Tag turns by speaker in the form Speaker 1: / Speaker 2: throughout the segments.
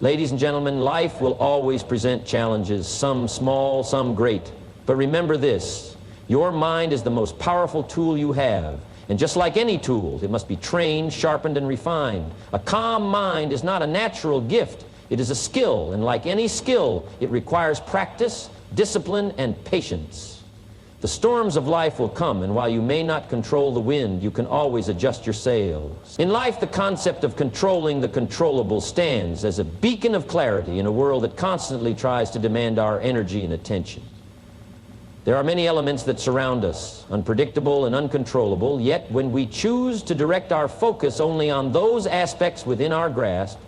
Speaker 1: Ladies and gentlemen, life will always present challenges, some small, some great. But remember this, your mind is the most powerful tool you have. And just like any tool, it must be trained, sharpened, and refined. A calm mind is not a natural gift. It is a skill, and like any skill, it requires practice, discipline, and patience. The storms of life will come, and while you may not control the wind, you can always adjust your sails. In life, the concept of controlling the controllable stands as a beacon of clarity in a world that constantly tries to demand our energy and attention. There are many elements that surround us, unpredictable and uncontrollable, yet when we choose to direct our focus only on those aspects within our grasp,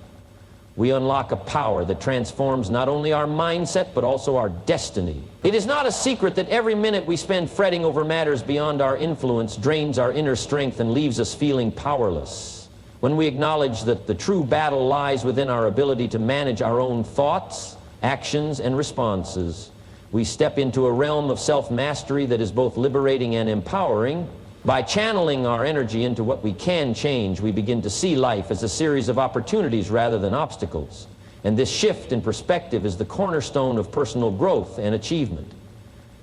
Speaker 1: we unlock a power that transforms not only our mindset, but also our destiny. It is not a secret that every minute we spend fretting over matters beyond our influence drains our inner strength and leaves us feeling powerless. When we acknowledge that the true battle lies within our ability to manage our own thoughts, actions, and responses, we step into a realm of self-mastery that is both liberating and empowering. By channeling our energy into what we can change, we begin to see life as a series of opportunities rather than obstacles. And this shift in perspective is the cornerstone of personal growth and achievement.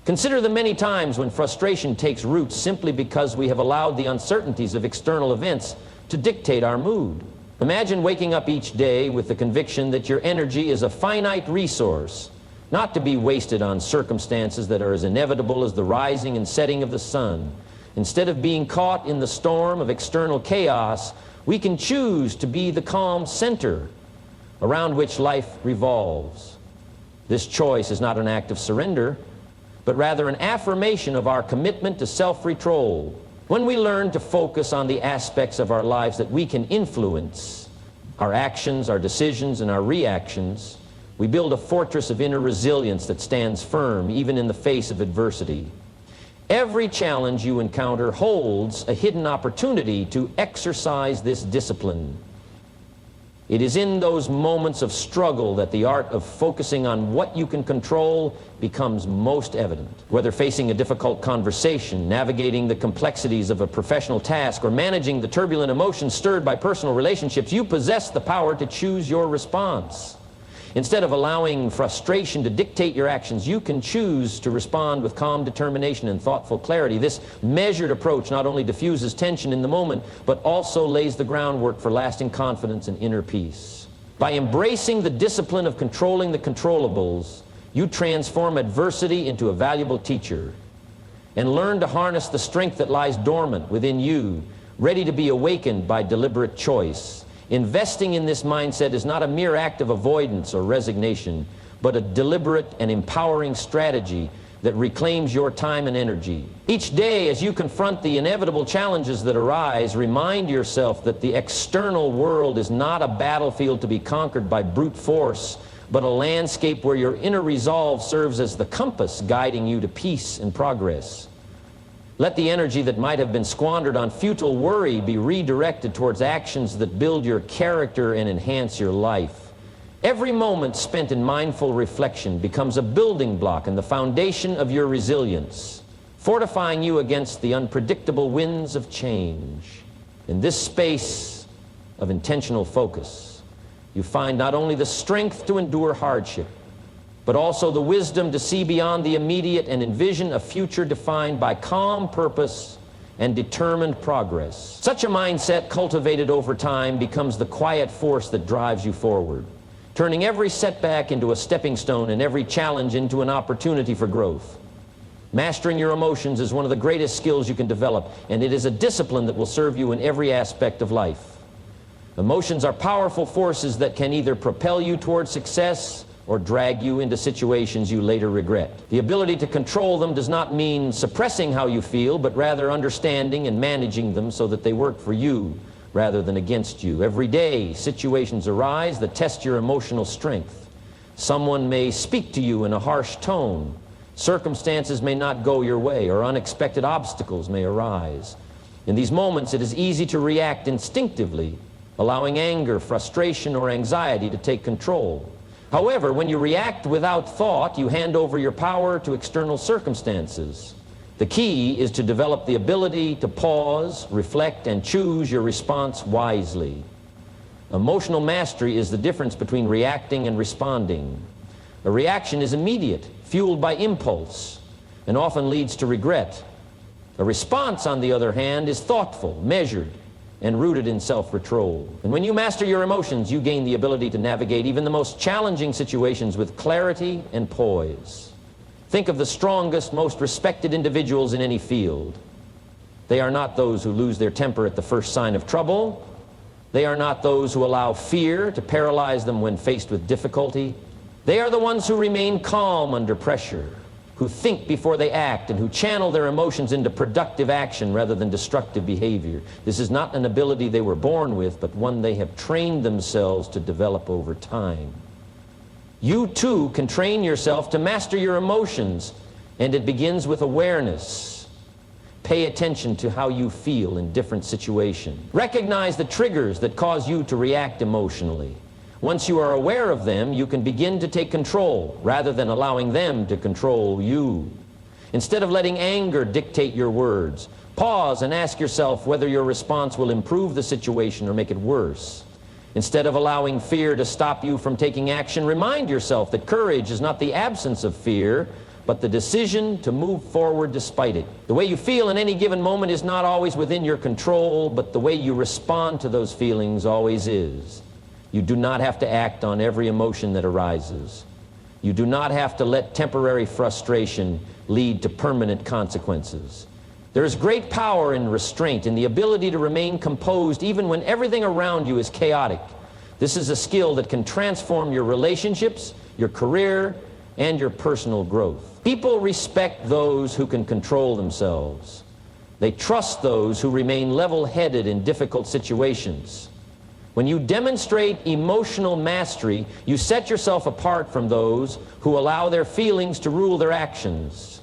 Speaker 1: Consider the many times when frustration takes root simply because we have allowed the uncertainties of external events to dictate our mood. Imagine waking up each day with the conviction that your energy is a finite resource, not to be wasted on circumstances that are as inevitable as the rising and setting of the sun. Instead of being caught in the storm of external chaos, we can choose to be the calm center around which life revolves. This choice is not an act of surrender, but rather an affirmation of our commitment to self-control. When we learn to focus on the aspects of our lives that we can influence, our actions, our decisions, and our reactions, we build a fortress of inner resilience that stands firm even in the face of adversity. Every challenge you encounter holds a hidden opportunity to exercise this discipline. It is in those moments of struggle that the art of focusing on what you can control becomes most evident. Whether facing a difficult conversation, navigating the complexities of a professional task, or managing the turbulent emotions stirred by personal relationships, you possess the power to choose your response. Instead of allowing frustration to dictate your actions, you can choose to respond with calm determination and thoughtful clarity. This measured approach not only diffuses tension in the moment, but also lays the groundwork for lasting confidence and inner peace. By embracing the discipline of controlling the controllables, you transform adversity into a valuable teacher and learn to harness the strength that lies dormant within you, ready to be awakened by deliberate choice. Investing in this mindset is not a mere act of avoidance or resignation, but a deliberate and empowering strategy that reclaims your time and energy. Each day, as you confront the inevitable challenges that arise, remind yourself that the external world is not a battlefield to be conquered by brute force, but a landscape where your inner resolve serves as the compass guiding you to peace and progress. Let the energy that might have been squandered on futile worry be redirected towards actions that build your character and enhance your life. Every moment spent in mindful reflection becomes a building block and the foundation of your resilience, fortifying you against the unpredictable winds of change. In this space of intentional focus, you find not only the strength to endure hardship, but also the wisdom to see beyond the immediate and envision a future defined by calm purpose and determined progress. Such a mindset, cultivated over time, becomes the quiet force that drives you forward, turning every setback into a stepping stone and every challenge into an opportunity for growth. Mastering your emotions is one of the greatest skills you can develop, and it is a discipline that will serve you in every aspect of life. Emotions are powerful forces that can either propel you toward success or drag you into situations you later regret. The ability to control them does not mean suppressing how you feel, but rather understanding and managing them so that they work for you rather than against you. Every day, situations arise that test your emotional strength. Someone may speak to you in a harsh tone. Circumstances may not go your way, or unexpected obstacles may arise. In these moments, it is easy to react instinctively, allowing anger, frustration, or anxiety to take control. However, when you react without thought, you hand over your power to external circumstances. The key is to develop the ability to pause, reflect, and choose your response wisely. Emotional mastery is the difference between reacting and responding. A reaction is immediate, fueled by impulse, and often leads to regret. A response, on the other hand, is thoughtful, measured, and rooted in self-control. And when you master your emotions, you gain the ability to navigate even the most challenging situations with clarity and poise. Think of the strongest, most respected individuals in any field. They are not those who lose their temper at the first sign of trouble. They are not those who allow fear to paralyze them when faced with difficulty. They are the ones who remain calm under pressure, who think before they act, and who channel their emotions into productive action rather than destructive behavior. This is not an ability they were born with, but one they have trained themselves to develop over time. You too can train yourself to master your emotions, and it begins with awareness. Pay attention to how you feel in different situations. Recognize the triggers that cause you to react emotionally. Once you are aware of them, you can begin to take control rather than allowing them to control you. Instead of letting anger dictate your words, pause and ask yourself whether your response will improve the situation or make it worse. Instead of allowing fear to stop you from taking action, remind yourself that courage is not the absence of fear, but the decision to move forward despite it. The way you feel in any given moment is not always within your control, but the way you respond to those feelings always is. You do not have to act on every emotion that arises. You do not have to let temporary frustration lead to permanent consequences. There is great power in restraint, in the ability to remain composed even when everything around you is chaotic. This is a skill that can transform your relationships, your career, and your personal growth. People respect those who can control themselves. They trust those who remain level-headed in difficult situations. When you demonstrate emotional mastery, you set yourself apart from those who allow their feelings to rule their actions.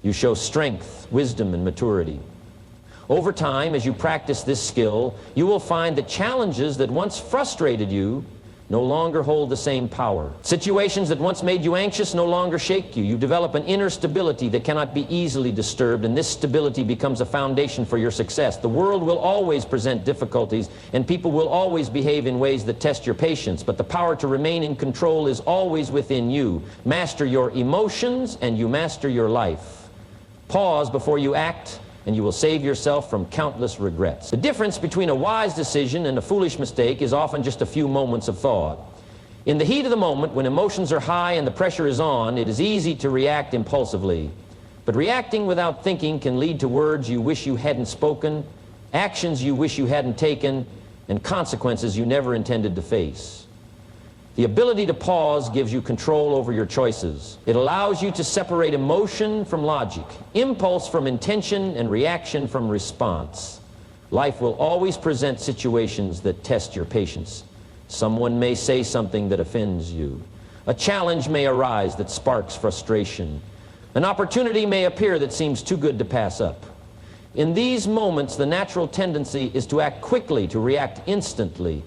Speaker 1: You show strength, wisdom, and maturity. Over time, as you practice this skill, you will find that challenges that once frustrated you no longer hold the same power. Situations that once made you anxious no longer shake you. You develop an inner stability that cannot be easily disturbed, and this stability becomes a foundation for your success. The world will always present difficulties, and people will always behave in ways that test your patience, but the power to remain in control is always within you. Master your emotions, and you master your life. Pause before you act, and you will save yourself from countless regrets. The difference between a wise decision and a foolish mistake is often just a few moments of thought. In the heat of the moment, when emotions are high and the pressure is on, it is easy to react impulsively. But reacting without thinking can lead to words you wish you hadn't spoken, actions you wish you hadn't taken, and consequences you never intended to face. The ability to pause gives you control over your choices. It allows you to separate emotion from logic, impulse from intention, and reaction from response. Life will always present situations that test your patience. Someone may say something that offends you. A challenge may arise that sparks frustration. An opportunity may appear that seems too good to pass up. In these moments, the natural tendency is to act quickly, to react instantly.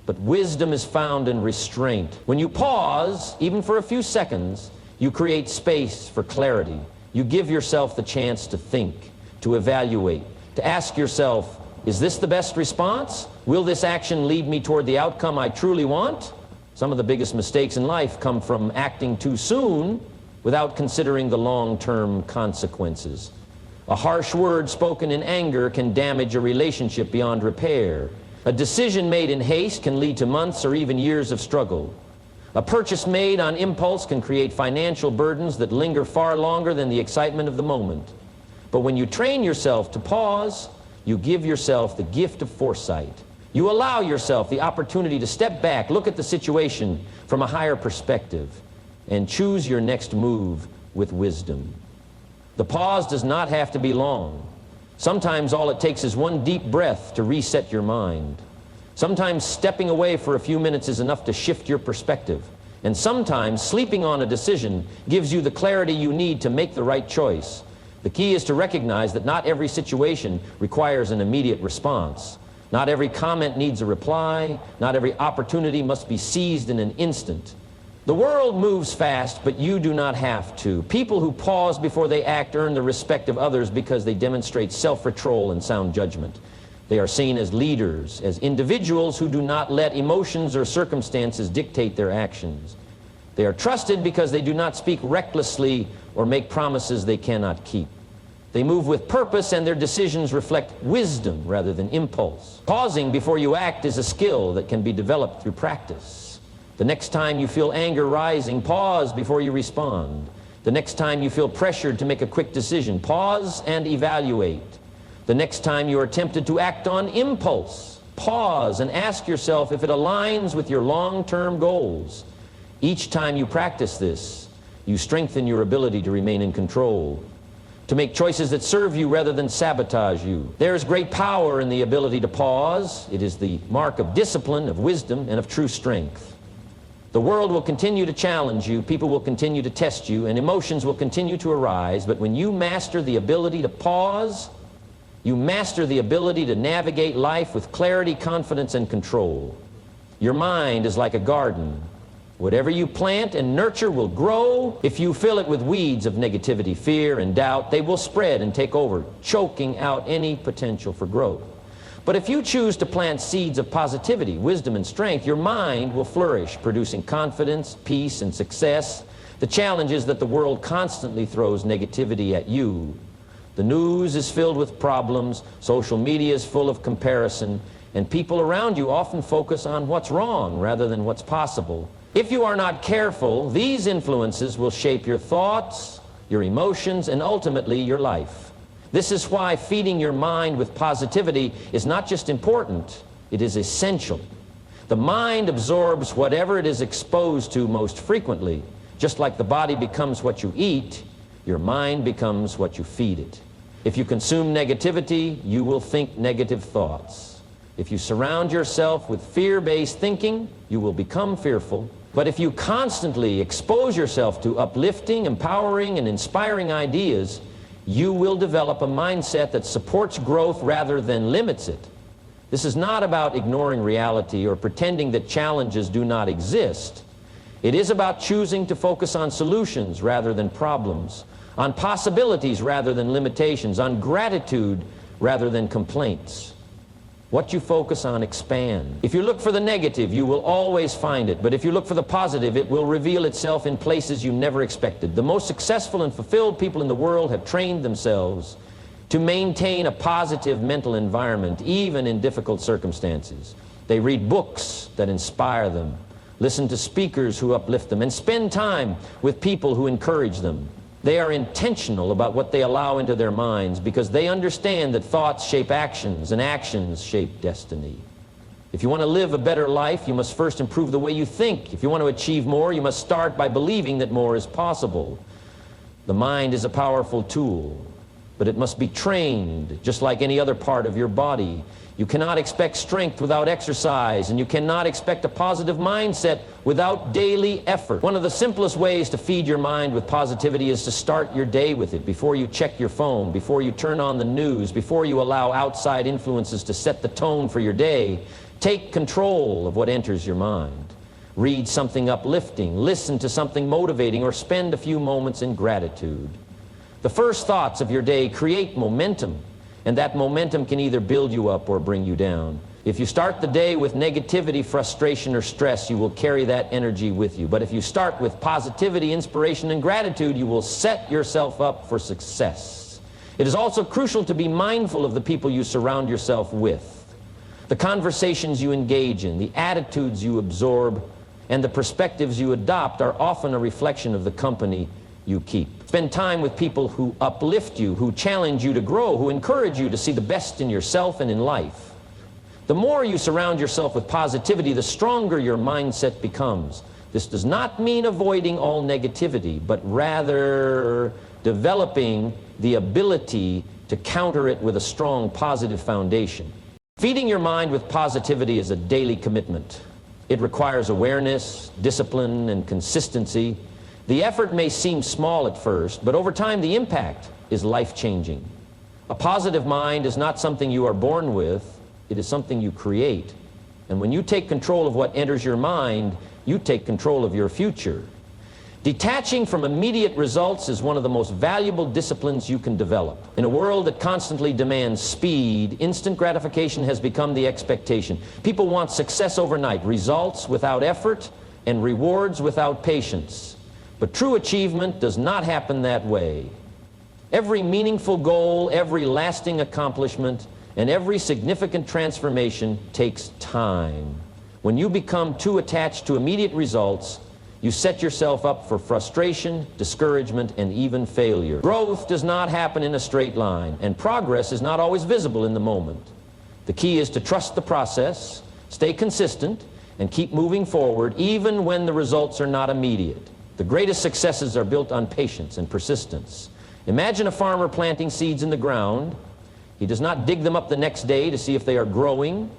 Speaker 1: But wisdom is found in restraint. When you pause, even for a few seconds, you create space for clarity. You give yourself the chance to think, to evaluate, to ask yourself, is this the best response? Will this action lead me toward the outcome I truly want? Some of the biggest mistakes in life come from acting too soon without considering the long-term consequences. A harsh word spoken in anger can damage a relationship beyond repair. A decision made in haste can lead to months or even years of struggle. A purchase made on impulse can create financial burdens that linger far longer than the excitement of the moment. But when you train yourself to pause, you give yourself the gift of foresight. You allow yourself the opportunity to step back, look at the situation from a higher perspective, and choose your next move with wisdom. The pause does not have to be long. Sometimes all it takes is one deep breath to reset your mind. Sometimes stepping away for a few minutes is enough to shift your perspective. And sometimes sleeping on a decision gives you the clarity you need to make the right choice. The key is to recognize that not every situation requires an immediate response. Not every comment needs a reply. Not every opportunity must be seized in an instant. The world moves fast, but you do not have to. People who pause before they act earn the respect of others because they demonstrate self-control and sound judgment. They are seen as leaders, as individuals who do not let emotions or circumstances dictate their actions. They are trusted because they do not speak recklessly or make promises they cannot keep. They move with purpose, and their decisions reflect wisdom rather than impulse. Pausing before you act is a skill that can be developed through practice. The next time you feel anger rising, pause before you respond. The next time you feel pressured to make a quick decision, pause and evaluate. The next time you are tempted to act on impulse, pause and ask yourself if it aligns with your long-term goals. Each time you practice this, you strengthen your ability to remain in control, to make choices that serve you rather than sabotage you. There is great power in the ability to pause. It is the mark of discipline, of wisdom, and of true strength. The world will continue to challenge you, people will continue to test you, and emotions will continue to arise, but when you master the ability to pause, you master the ability to navigate life with clarity, confidence, and control. Your mind is like a garden. Whatever you plant and nurture will grow. If you fill it with weeds of negativity, fear, and doubt, they will spread and take over, choking out any potential for growth. But if you choose to plant seeds of positivity, wisdom, and strength, your mind will flourish, producing confidence, peace, and success. The challenge is that the world constantly throws negativity at you. The news is filled with problems, social media is full of comparison, and people around you often focus on what's wrong rather than what's possible. If you are not careful, these influences will shape your thoughts, your emotions, and ultimately your life. This is why feeding your mind with positivity is not just important, it is essential. The mind absorbs whatever it is exposed to most frequently. Just like the body becomes what you eat, your mind becomes what you feed it. If you consume negativity, you will think negative thoughts. If you surround yourself with fear-based thinking, you will become fearful. But if you constantly expose yourself to uplifting, empowering, and inspiring ideas, you will develop a mindset that supports growth rather than limits it. This is not about ignoring reality or pretending that challenges do not exist. It is about choosing to focus on solutions rather than problems, on possibilities rather than limitations, on gratitude rather than complaints. What you focus on expands. If you look for the negative, you will always find it. But if you look for the positive, it will reveal itself in places you never expected. The most successful and fulfilled people in the world have trained themselves to maintain a positive mental environment, even in difficult circumstances. They read books that inspire them, listen to speakers who uplift them, and spend time with people who encourage them. They are intentional about what they allow into their minds because they understand that thoughts shape actions and actions shape destiny. If you want to live a better life, you must first improve the way you think. If you want to achieve more, you must start by believing that more is possible. The mind is a powerful tool, but it must be trained just like any other part of your body. You cannot expect strength without exercise, and you cannot expect a positive mindset without daily effort. One of the simplest ways to feed your mind with positivity is to start your day with it. Before you check your phone, before you turn on the news, before you allow outside influences to set the tone for your day, take control of what enters your mind. Read something uplifting, listen to something motivating, or spend a few moments in gratitude. The first thoughts of your day create momentum, and that momentum can either build you up or bring you down. If you start the day with negativity, frustration, or stress, you will carry that energy with you. But if you start with positivity, inspiration, and gratitude, you will set yourself up for success. It is also crucial to be mindful of the people you surround yourself with, the conversations you engage in, the attitudes you absorb, and the perspectives you adopt are often a reflection of the company you keep. Spend time with people who uplift you, who challenge you to grow, who encourage you to see the best in yourself and in life. The more you surround yourself with positivity, the stronger your mindset becomes. This does not mean avoiding all negativity, but rather developing the ability to counter it with a strong positive foundation. Feeding your mind with positivity is a daily commitment. It requires awareness, discipline, and consistency. The effort may seem small at first, but over time the impact is life-changing. A positive mind is not something you are born with, it is something you create. And when you take control of what enters your mind, you take control of your future. Detaching from immediate results is one of the most valuable disciplines you can develop. In a world that constantly demands speed, instant gratification has become the expectation. People want success overnight, results without effort, and rewards without patience. But true achievement does not happen that way. Every meaningful goal, every lasting accomplishment, and every significant transformation takes time. When you become too attached to immediate results, you set yourself up for frustration, discouragement, and even failure. Growth does not happen in a straight line, and progress is not always visible in the moment. The key is to trust the process, stay consistent, and keep moving forward even when the results are not immediate. The greatest successes are built on patience and persistence. Imagine a farmer planting seeds in the ground. He does not dig them up the next day to see if they are growing.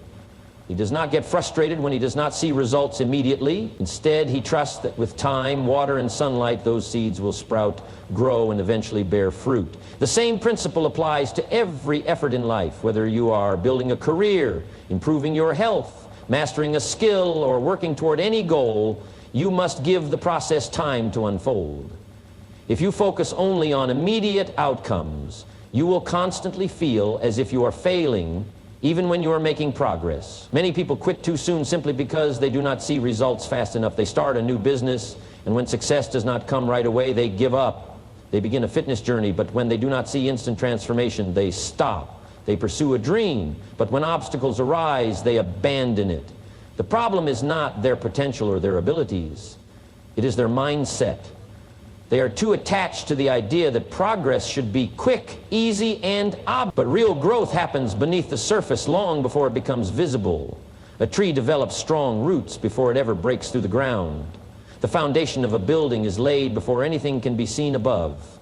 Speaker 1: He does not get frustrated when he does not see results immediately. Instead, he trusts that with time, water, and sunlight, those seeds will sprout, grow, and eventually bear fruit. The same principle applies to every effort in life, whether you are building a career, improving your health, mastering a skill, or working toward any goal. You must give the process time to unfold. If you focus only on immediate outcomes, you will constantly feel as if you are failing even when you are making progress. Many people quit too soon simply because they do not see results fast enough. They start a new business, and when success does not come right away, they give up. They begin a fitness journey, but when they do not see instant transformation, they stop. They pursue a dream, but when obstacles arise, they abandon it. The problem is not their potential or their abilities. It is their mindset. They are too attached to the idea that progress should be quick, easy, and obvious. But real growth happens beneath the surface long before it becomes visible. A tree develops strong roots before it ever breaks through the ground. The foundation of a building is laid before anything can be seen above.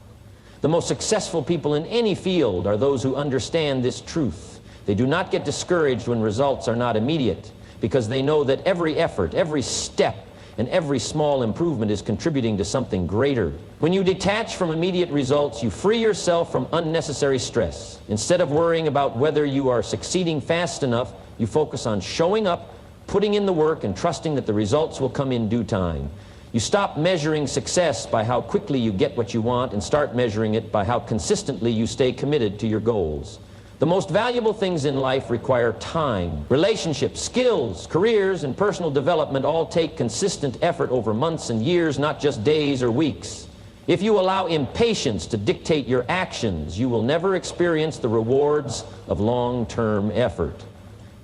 Speaker 1: The most successful people in any field are those who understand this truth. They do not get discouraged when results are not immediate, because they know that every effort, every step, and every small improvement is contributing to something greater. When you detach from immediate results, you free yourself from unnecessary stress. Instead of worrying about whether you are succeeding fast enough, you focus on showing up, putting in the work, and trusting that the results will come in due time. You stop measuring success by how quickly you get what you want and start measuring it by how consistently you stay committed to your goals. The most valuable things in life require time. Relationships, skills, careers, and personal development all take consistent effort over months and years, not just days or weeks. If you allow impatience to dictate your actions, you will never experience the rewards of long-term effort.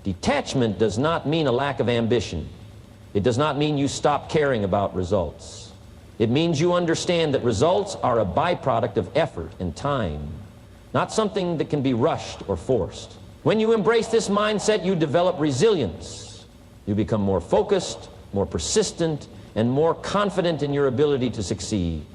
Speaker 1: Detachment does not mean a lack of ambition. It does not mean you stop caring about results. It means you understand that results are a byproduct of effort and time, not something that can be rushed or forced. When you embrace this mindset, you develop resilience. You become more focused, more persistent, and more confident in your ability to succeed.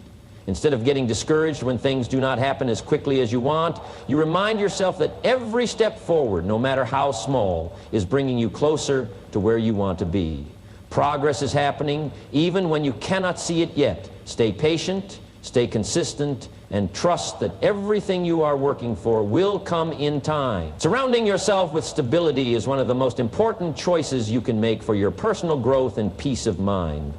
Speaker 1: Instead of getting discouraged when things do not happen as quickly as you want, you remind yourself that every step forward, no matter how small, is bringing you closer to where you want to be. Progress is happening even when you cannot see it yet. Stay patient, stay consistent, and trust that everything you are working for will come in time. Surrounding yourself with stability is one of the most important choices you can make for your personal growth and peace of mind.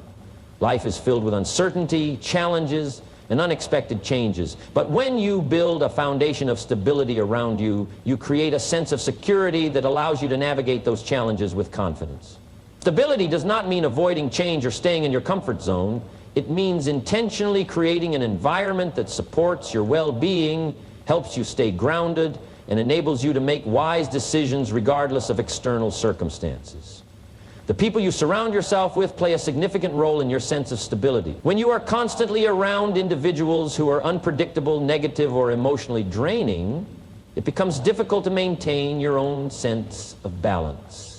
Speaker 1: Life is filled with uncertainty, challenges, and unexpected changes. But when you build a foundation of stability around you, you create a sense of security that allows you to navigate those challenges with confidence. Stability does not mean avoiding change or staying in your comfort zone. It means intentionally creating an environment that supports your well-being, helps you stay grounded, and enables you to make wise decisions regardless of external circumstances. The people you surround yourself with play a significant role in your sense of stability. When you are constantly around individuals who are unpredictable, negative, or emotionally draining, it becomes difficult to maintain your own sense of balance.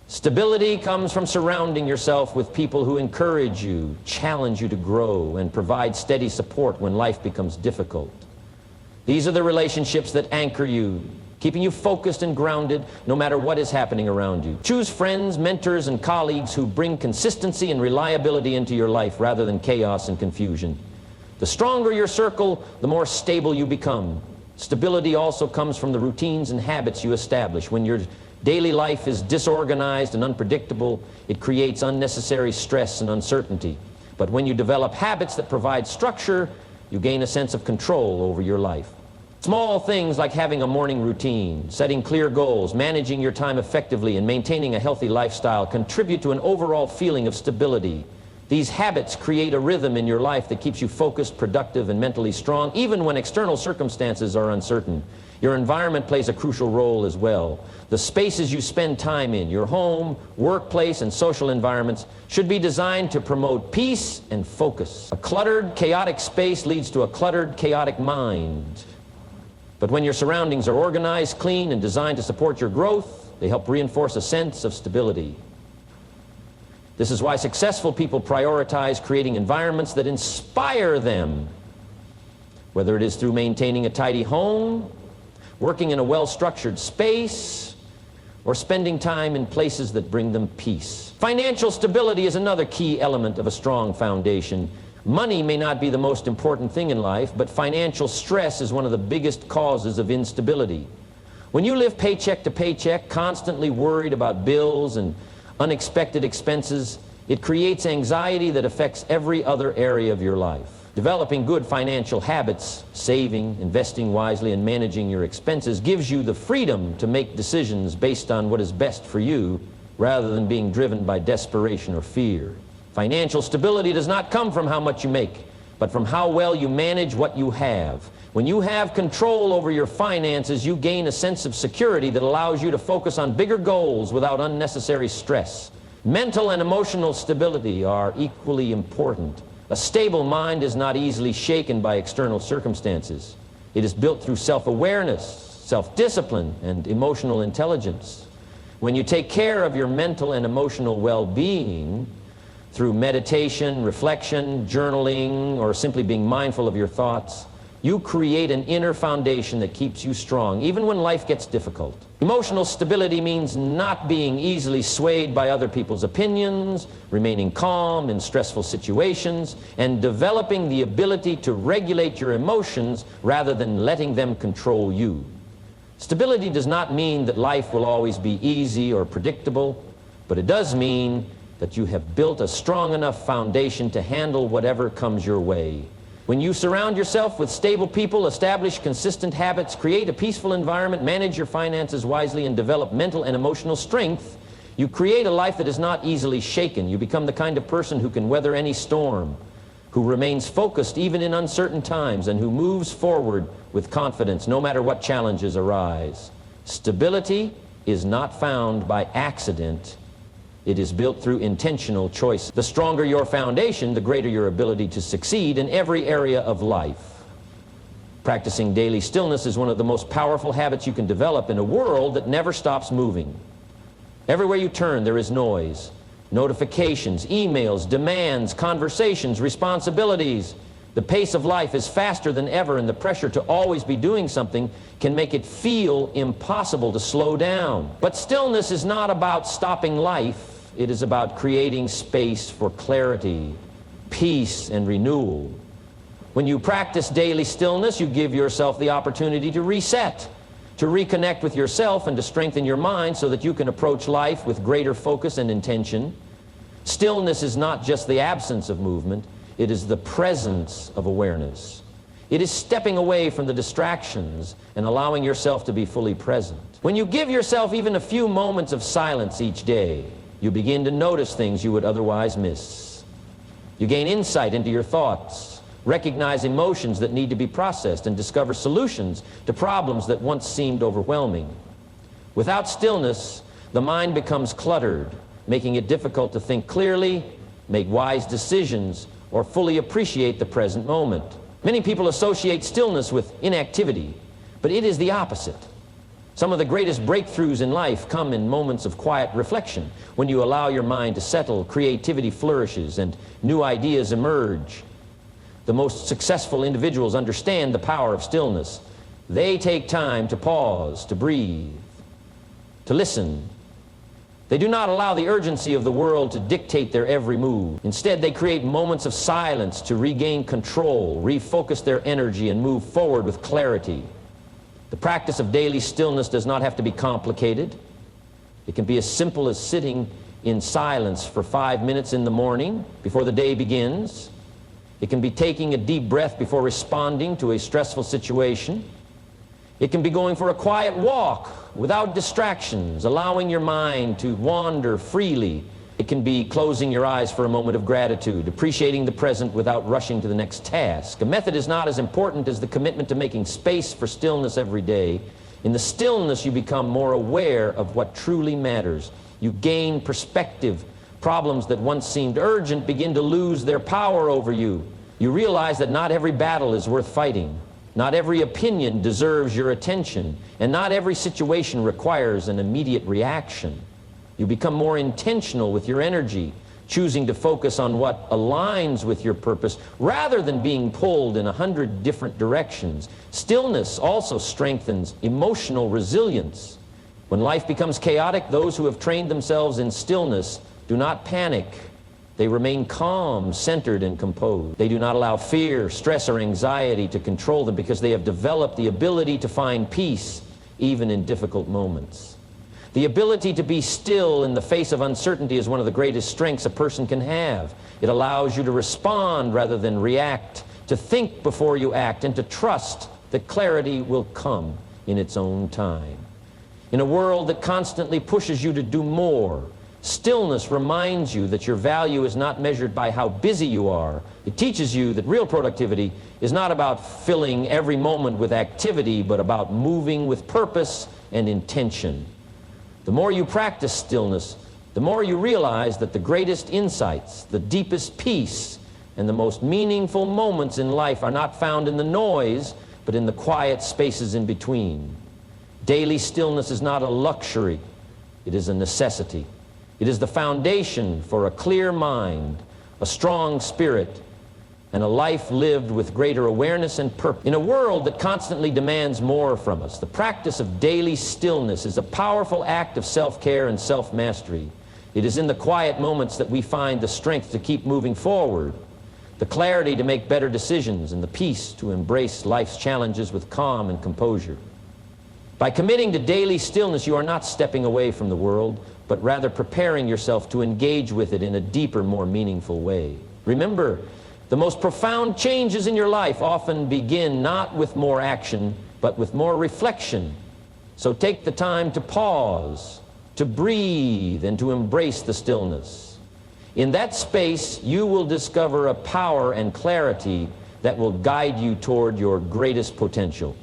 Speaker 1: Stability comes from surrounding yourself with people who encourage you, challenge you to grow, and provide steady support when life becomes difficult. These are the relationships that anchor you, keeping you focused and grounded no matter what is happening around you. Choose friends, mentors, and colleagues who bring consistency and reliability into your life rather than chaos and confusion. The stronger your circle, the more stable you become. Stability also comes from the routines and habits you establish. When your daily life is disorganized and unpredictable, it creates unnecessary stress and uncertainty. But when you develop habits that provide structure, you gain a sense of control over your life. Small things like having a morning routine, setting clear goals, managing your time effectively, and maintaining a healthy lifestyle contribute to an overall feeling of stability. These habits create a rhythm in your life that keeps you focused, productive, and mentally strong, even when external circumstances are uncertain. Your environment plays a crucial role as well. The spaces you spend time in, your home, workplace, and social environments, should be designed to promote peace and focus. A cluttered, chaotic space leads to a cluttered, chaotic mind. But when your surroundings are organized, clean, and designed to support your growth, they help reinforce a sense of stability. This is why successful people prioritize creating environments that inspire them, whether it is through maintaining a tidy home, working in a well-structured space, or spending time in places that bring them peace. Financial stability is another key element of a strong foundation. Money may not be the most important thing in life, but financial stress is one of the biggest causes of instability. When you live paycheck to paycheck, constantly worried about bills and unexpected expenses, it creates anxiety that affects every other area of your life. Developing good financial habits, saving, investing wisely, and managing your expenses gives you the freedom to make decisions based on what is best for you, rather than being driven by desperation or fear. Financial stability does not come from how much you make, but from how well you manage what you have. When you have control over your finances, you gain a sense of security that allows you to focus on bigger goals without unnecessary stress. Mental and emotional stability are equally important. A stable mind is not easily shaken by external circumstances. It is built through self-awareness, self-discipline, and emotional intelligence. When you take care of your mental and emotional well-being through meditation, reflection, journaling, or simply being mindful of your thoughts, you create an inner foundation that keeps you strong, even when life gets difficult. Emotional stability means not being easily swayed by other people's opinions, remaining calm in stressful situations, and developing the ability to regulate your emotions rather than letting them control you. Stability does not mean that life will always be easy or predictable, but it does mean that you have built a strong enough foundation to handle whatever comes your way. When you surround yourself with stable people, establish consistent habits, create a peaceful environment, manage your finances wisely, and develop mental and emotional strength, you create a life that is not easily shaken. You become the kind of person who can weather any storm, who remains focused even in uncertain times, and who moves forward with confidence no matter what challenges arise. Stability is not found by accident. It is built through intentional choice. The stronger your foundation, the greater your ability to succeed in every area of life. Practicing daily stillness is one of the most powerful habits you can develop in a world that never stops moving. Everywhere you turn, there is noise, notifications, emails, demands, conversations, responsibilities. The pace of life is faster than ever, and the pressure to always be doing something can make it feel impossible to slow down. But stillness is not about stopping life. It is about creating space for clarity, peace, and renewal. When you practice daily stillness, you give yourself the opportunity to reset, to reconnect with yourself, and to strengthen your mind so that you can approach life with greater focus and intention. Stillness is not just the absence of movement. It is the presence of awareness. It is stepping away from the distractions and allowing yourself to be fully present. When you give yourself even a few moments of silence each day, you begin to notice things you would otherwise miss. You gain insight into your thoughts, recognize emotions that need to be processed, and discover solutions to problems that once seemed overwhelming. Without stillness, the mind becomes cluttered, making it difficult to think clearly, make wise decisions, or fully appreciate the present moment. Many people associate stillness with inactivity, but it is the opposite. Some of the greatest breakthroughs in life come in moments of quiet reflection. When you allow your mind to settle, creativity flourishes, and new ideas emerge. The most successful individuals understand the power of stillness. They take time to pause, to breathe, to listen. They do not allow the urgency of the world to dictate their every move. Instead, they create moments of silence to regain control, refocus their energy, and move forward with clarity. The practice of daily stillness does not have to be complicated. It can be as simple as sitting in silence for 5 minutes in the morning before the day begins. It can be taking a deep breath before responding to a stressful situation. It can be going for a quiet walk without distractions, allowing your mind to wander freely. It can be closing your eyes for a moment of gratitude, appreciating the present without rushing to the next task. A method is not as important as the commitment to making space for stillness every day. In the stillness, you become more aware of what truly matters. You gain perspective. Problems that once seemed urgent begin to lose their power over you. You realize that not every battle is worth fighting. Not every opinion deserves your attention, and not every situation requires an immediate reaction. You become more intentional with your energy, choosing to focus on what aligns with your purpose rather than being pulled in 100 different directions. Stillness also strengthens emotional resilience. When life becomes chaotic, those who have trained themselves in stillness do not panic. They remain calm, centered, and composed. They do not allow fear, stress, or anxiety to control them because they have developed the ability to find peace even in difficult moments. The ability to be still in the face of uncertainty is one of the greatest strengths a person can have. It allows you to respond rather than react, to think before you act, and to trust that clarity will come in its own time. In a world that constantly pushes you to do more, stillness reminds you that your value is not measured by how busy you are. It teaches you that real productivity is not about filling every moment with activity, but about moving with purpose and intention. The more you practice stillness, the more you realize that the greatest insights, the deepest peace, and the most meaningful moments in life are not found in the noise, but in the quiet spaces in between. Daily stillness is not a luxury, it is a necessity. It is the foundation for a clear mind, a strong spirit, and a life lived with greater awareness and purpose. In a world that constantly demands more from us, the practice of daily stillness is a powerful act of self-care and self-mastery. It is in the quiet moments that we find the strength to keep moving forward, the clarity to make better decisions, and the peace to embrace life's challenges with calm and composure. By committing to daily stillness, you are not stepping away from the world, but rather preparing yourself to engage with it in a deeper, more meaningful way. Remember, the most profound changes in your life often begin not with more action, but with more reflection. So take the time to pause, to breathe, and to embrace the stillness. In that space, you will discover a power and clarity that will guide you toward your greatest potential.